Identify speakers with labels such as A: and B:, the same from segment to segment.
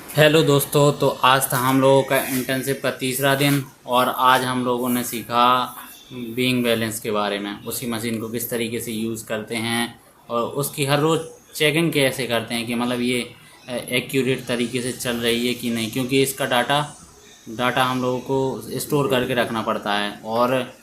A: Hello दोस्तों, तो आज था हम लोगों का इंटर्नशिप का तीसरा दिन और आज हम लोगों ने सीखा बीइंग बैलेंस के बारे में। उसी मशीन को किस तरीके से यूज़ करते हैं और उसकी हर रोज़ चेकिंग कैसे करते हैं कि मतलब ये एक्यूरेट तरीके से चल रही है कि नहीं, क्योंकि इसका डाटा हम लोगों को स्टोर करके रखना पड़ता है और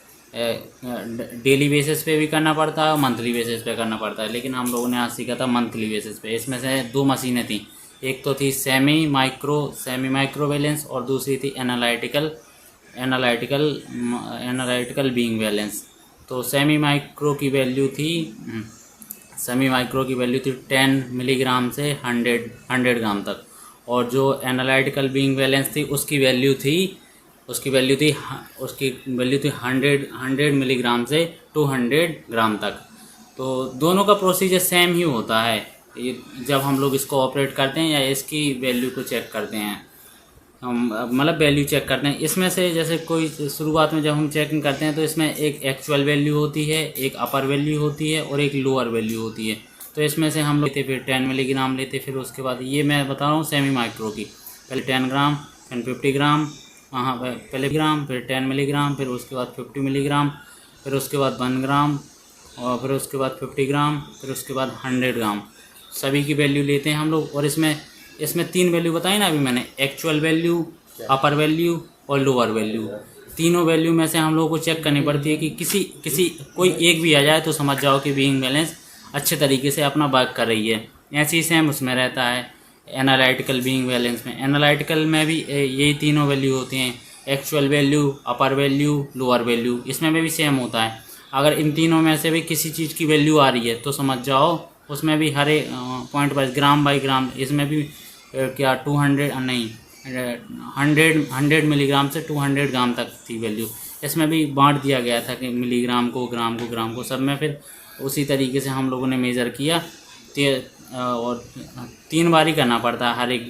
A: डेली बेसिस पे भी करना पड़ता है और मंथली बेसिस पे करना पड़ता है। लेकिन हम लोगों ने आज सीखा था मंथली बेसिस पे। इसमें से दो मशीनें थी, एक तो थी सेमी माइक्रो बैलेंस और दूसरी थी एनालिटिकल बीइंग बैलेंस। तो सेमी माइक्रो की वैल्यू थी 10 मिलीग्राम से 100 ग्राम तक, और जो एनालिटिकल बीइंग बैलेंस थी उसकी वैल्यू थी 100 मिलीग्राम से 200 ग्राम तक। तो दोनों का प्रोसीजर सेम ही होता है। ये जब हम लोग इसको ऑपरेट करते हैं या इसकी वैल्यू को चेक करते हैं, हम मतलब वैल्यू चेक करते हैं। इसमें से जैसे कोई शुरुआत में जब हम चेकिंग करते हैं तो इसमें एक एक्चुअल वैल्यू होती है, एक अपर वैल्यू होती है और एक लोअर वैल्यू होती है। तो इसमें से हम लोग लेते फिर 10 मिलीग्राम लेते, फिर उसके बाद ये मैं बता रहा हूँ सेमी माइक्रो की, पहले 10 ग्राम फिर 50 ग्राम, वहाँ पहले ग्राम फिर 10 मिलीग्राम, फिर उसके बाद 50 मिलीग्राम, फिर उसके बाद 1 ग्राम, और फिर उसके बाद 50 ग्राम, फिर उसके बाद 100 ग्राम। सभी की वैल्यू लेते हैं हम लोग। और इसमें 3 वैल्यू बताई ना अभी मैंने, एक्चुअल वैल्यू, अपर वैल्यू और लोअर वैल्यू। तीनों वैल्यू में से हम लोगों को चेक करनी पड़ती है कि किसी कोई एक भी आ जाए तो समझ जाओ कि बीइंग बैलेंस अच्छे तरीके से अपना वर्क कर रही है। ऐसे ही सेम उसमें रहता है एनालिटिकल बीइंग बैलेंस में। एनालिटिकल में भी यही तीनों वैल्यू होती हैं, एक्चुअल वैल्यू, अपर वैल्यू, लोअर वैल्यू। इसमें भी सेम होता है। अगर इन तीनों में से भी किसी चीज़ की वैल्यू आ रही है तो समझ जाओ उसमें भी हर एक पॉइंट वाइज, ग्राम बाई ग्राम, इसमें भी क्या 200 नहीं 100 मिलीग्राम से 200 ग्राम तक थी वैल्यू। इसमें भी बांट दिया गया था कि मिलीग्राम को, ग्राम को, सब में फिर उसी तरीके से हम लोगों ने मेज़र किया। और 3 बारी करना पड़ता है हर एक,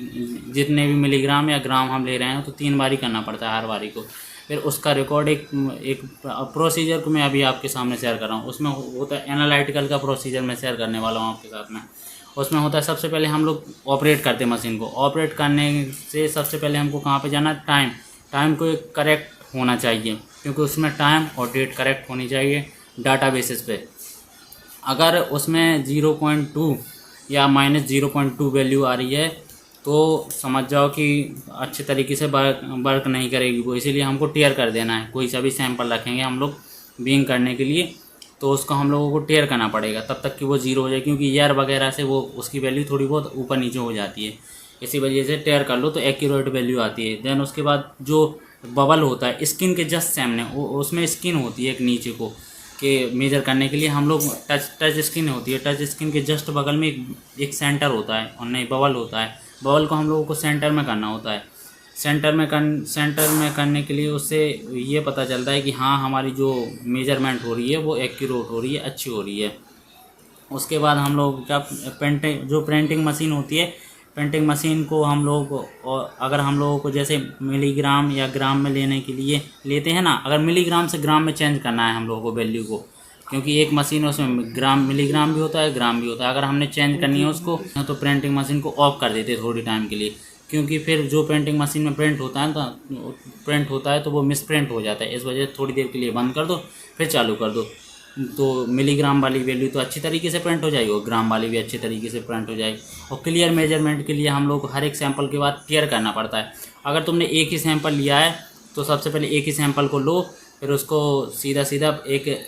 A: जितने भी मिलीग्राम या ग्राम हम ले रहे हैं तो 3 बारी करना पड़ता है हर बारी को। फिर उसका रिकॉर्ड एक प्रोसीजर को मैं अभी आपके सामने शेयर कर रहा हूँ। उसमें होता है एनालिटिकल का प्रोसीजर मैं शेयर करने वाला हूँ आपके साथ में। उसमें होता है सबसे पहले हम लोग ऑपरेट करते हैं मशीन को। ऑपरेट करने से सबसे पहले हमको कहाँ पे जाना, टाइम को एक करेक्ट होना चाहिए, क्योंकि उसमें टाइम और डेट करेक्ट होनी चाहिए डाटा बेसिस पे। अगर उसमें 0.2 या -0.2 वैल्यू आ रही है तो समझ जाओ कि अच्छे तरीके से वर्क नहीं करेगी वो। इसीलिए हमको टेयर कर देना है। कोई सा भी सैंपल रखेंगे हम लोग बीइंग करने के लिए तो उसको हम लोगों को टेयर करना पड़ेगा तब तक कि वो ज़ीरो हो जाए, क्योंकि एयर वगैरह से वो उसकी वैल्यू थोड़ी बहुत ऊपर नीचे हो जाती है। इसी वजह से टेयर कर लो तो एक्यूरेट वैल्यू आती है। देन उसके बाद जो बबल होता है स्किन के जस्ट सामने, उसमें स्किन होती है एक नीचे को के मेजर करने के लिए हम लोग टच स्किन होती है। टच स्किन के जस्ट बगल में एक सेंटर होता है, और नहीं बबल होता है। बबल को हम लोगों को सेंटर में करना होता है। सेंटर में करने के लिए उससे ये पता चलता है कि हाँ हमारी जो मेजरमेंट हो रही है वो एक्यूरेट हो रही है, अच्छी हो रही है। उसके बाद हम लोग क्या, प्रिंटिंग मशीन होती है, प्रिंटिंग मशीन को हम लोग, और अगर हम लोगों को जैसे मिलीग्राम या ग्राम में लेने के लिए लेते हैं ना, अगर मिलीग्राम से ग्राम में चेंज करना है हम लोगों को वैल्यू को, क्योंकि एक मशीन है उसमें मिलीग्राम भी होता है, ग्राम भी होता है। अगर हमने चेंज करनी है उसको तो प्रिंटिंग मशीन को ऑफ कर देते थोड़ी टाइम के लिए, क्योंकि फिर जो प्रिंटिंग मशीन में प्रिंट होता है तो वो मिस प्रिंट हो जाता है। इस वजह से थोड़ी देर के लिए बंद कर दो, फिर चालू कर दो, तो मिलीग्राम वाली वैल्यू तो अच्छी तरीके से प्रिंट हो जाएगी और ग्राम वाली भी अच्छी तरीके से प्रिंट हो जाएगी। और क्लियर मेजरमेंट के लिए हम लोग को हर एक सैंपल के बाद टेयर करना पड़ता है। अगर तुमने एक ही सैंपल लिया है तो सबसे पहले एक ही सैंपल को लो, फिर उसको सीधा एक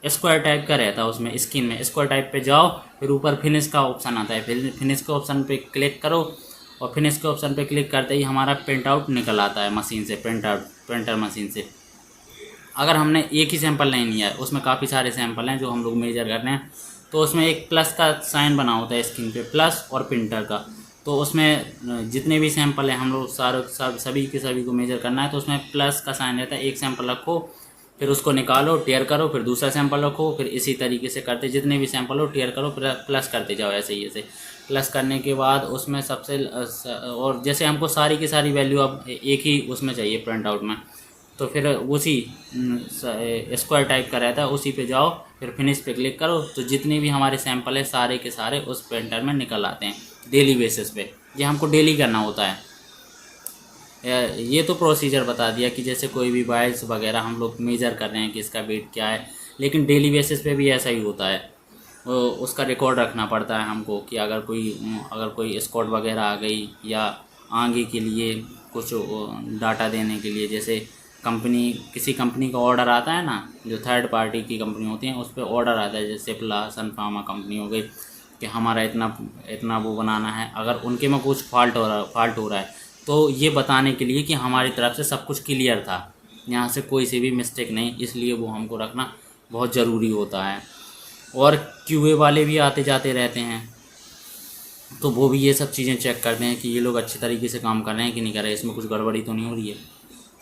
A: स्क्वायर टाइप का रहता है उसमें स्किन में, स्क्वायर टाइप पे जाओ, फिर ऊपर फिनिश का ऑप्शन आता है, फिर फिनिश के ऑप्शन पे क्लिक करो, और फिनिश के ऑप्शन पे क्लिक करते ही हमारा प्रिंट आउट निकल आता है मशीन से, प्रिंटर मशीन से। अगर हमने एक ही सैंपल नहीं लिया है, उसमें काफ़ी सारे सैंपल हैं जो हम लोग मेजर कर रहे हैं, तो उसमें एक प्लस का साइन बना होता है स्क्रीन पे, प्लस और प्रिंटर का। तो उसमें जितने भी सैंपल हैं हम लोग सभी के सभी को मेजर करना है, तो उसमें प्लस का साइन रहता है। एक सैंपल रखो, फिर उसको निकालो, टेयर करो, फिर दूसरा सैंपल रखो, फिर इसी तरीके से करते जितने भी सैंपल हो टेयर करो, प्लस करते जाओ ऐसे ही। ऐसे प्लस करने के बाद उसमें और जैसे हमको सारी की सारी वैल्यू अब एक ही उसमें चाहिए प्रिंट आउट में, तो फिर उसी स्क्वायर टाइप का रहता है, उसी पे जाओ, फिर फिनिश पे क्लिक करो, तो जितने भी हमारे सैंपल है सारे के सारे उस प्रिंटर में निकल आते हैं डेली बेसिस पे। ये हमको डेली करना होता है। ये तो प्रोसीजर बता दिया कि जैसे कोई भी बाइल्स वगैरह हम लोग मेज़र कर रहे हैं कि इसका वेट क्या है, लेकिन डेली बेसिस पे भी ऐसा ही होता है। उसका रिकॉर्ड रखना पड़ता है हमको कि अगर कोई स्कॉट वगैरह आ गई या आगे के लिए कुछ डाटा देने के लिए, जैसे किसी कंपनी का ऑर्डर आता है ना, जो थर्ड पार्टी की कंपनी होती हैं उस पर ऑर्डर आता है, जैसे सिप्ला सन फार्मा कंपनी हो गई कि हमारा इतना वो बनाना है। अगर उनके में कुछ फॉल्ट हो रहा है तो ये बताने के लिए कि हमारी तरफ से सब कुछ क्लियर था, यहाँ से कोई सी भी मिस्टेक नहीं, इसलिए वो हमको रखना बहुत ज़रूरी होता है। और क्यूए वाले भी आते जाते रहते हैं, तो वो भी ये सब चीज़ें चेक करते हैं कि ये लोग अच्छे तरीके से काम कर रहे हैं कि नहीं कर रहे हैं, इसमें कुछ गड़बड़ी तो नहीं हो रही है।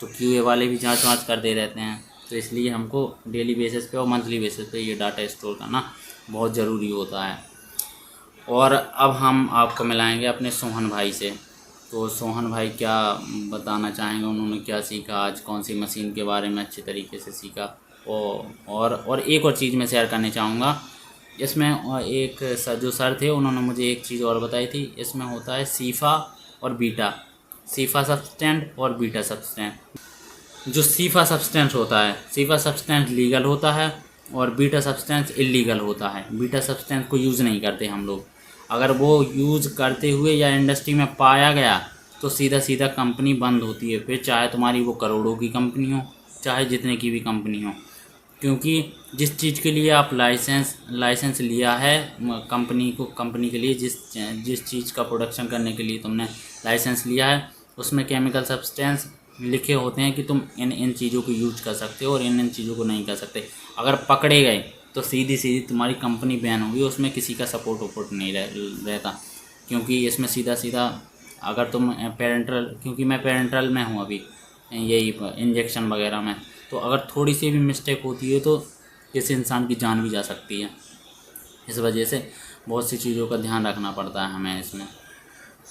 A: तो क्यूए वाले भी जांच करते रहते हैं। तो इसलिए हमको डेली बेसिस पे और मंथली बेसिस पे ये डाटा स्टोर करना बहुत ज़रूरी होता है। और अब हम आपको मिलाएंगे अपने सोहन भाई से। तो सोहन भाई क्या बताना चाहेंगे, उन्होंने क्या सीखा आज, कौन सी मशीन के बारे में अच्छे तरीके से सीखा। और एक और चीज़ मैं शेयर करना चाहूँगा इसमें। एक जो सर थे उन्होंने मुझे एक चीज़ और बताई थी, इसमें होता है सीफा और बीटा, सीफा सब्सटेंट और बीटा सब्सटेंट। जो सीफा सब्सटेंस होता है, सीफा सब्सटेंस लीगल होता है और बीटा सब्सटेंस इलीगल होता है। बीटा सब्सटेंस को यूज़ नहीं करते हम लोग। अगर वो यूज़ करते हुए या इंडस्ट्री में पाया गया तो सीधा सीधा कंपनी बंद होती है, फिर चाहे तुम्हारी वो करोड़ों की कंपनी हो, चाहे जितने की भी कंपनी हो। क्योंकि जिस चीज़ के लिए आप लाइसेंस लिया है कंपनी के लिए, जिस चीज़ का प्रोडक्शन करने के लिए तुमने लाइसेंस लिया है, उसमें केमिकल सब्सटेंस लिखे होते हैं कि तुम इन चीज़ों को यूज कर सकते हो और इन चीज़ों को नहीं कर सकते। अगर पकड़े गए तो सीधी तुम्हारी कंपनी बैन होगी, उसमें किसी का सपोर्ट नहीं रहता। क्योंकि इसमें सीधा अगर तुम क्योंकि मैं पेरेंटल में हूँ अभी, यही इंजेक्शन वगैरह में, तो अगर थोड़ी सी भी मिस्टेक होती है तो किसी इंसान की जान भी जा सकती है। इस वजह से बहुत सी चीज़ों का ध्यान रखना पड़ता है हमें इसमें।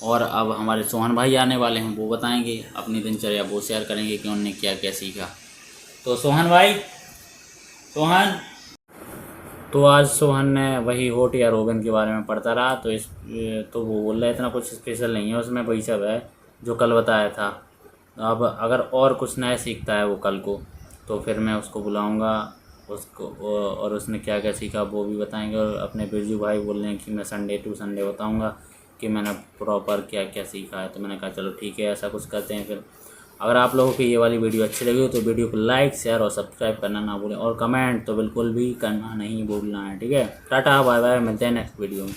A: और अब हमारे सोहन भाई आने वाले हैं, वो बताएंगे अपनी दिनचर्या, वो शेयर करेंगे कि उन्होंने क्या क्या सीखा। तो सोहन भाई, सोहन। तो आज सोहन ने वही होट या रोगन के बारे में पढ़ता रहा, तो वो बोल रहा है इतना कुछ स्पेशल नहीं है उसमें, वही सब है जो कल बताया था। अब अगर और कुछ नया सीखता है वो कल को, तो फिर मैं उसको बुलाऊंगा उसको, और उसने क्या क्या सीखा वो भी बताएंगे। और अपने बिरजू भाई बोल रहे हैं कि मैं संडे टू संडे बताऊंगा कि मैंने प्रॉपर क्या क्या सीखा है। तो मैंने कहा चलो ठीक है, ऐसा कुछ करते हैं। फिर अगर आप लोगों की ये वाली वीडियो अच्छी लगी हो तो वीडियो को लाइक, शेयर और सब्सक्राइब करना ना भूलें, और कमेंट तो बिल्कुल भी करना नहीं भूलना है। ठीक है, टाटा बाय बाय, मिलते हैं नेक्स्ट वीडियो में।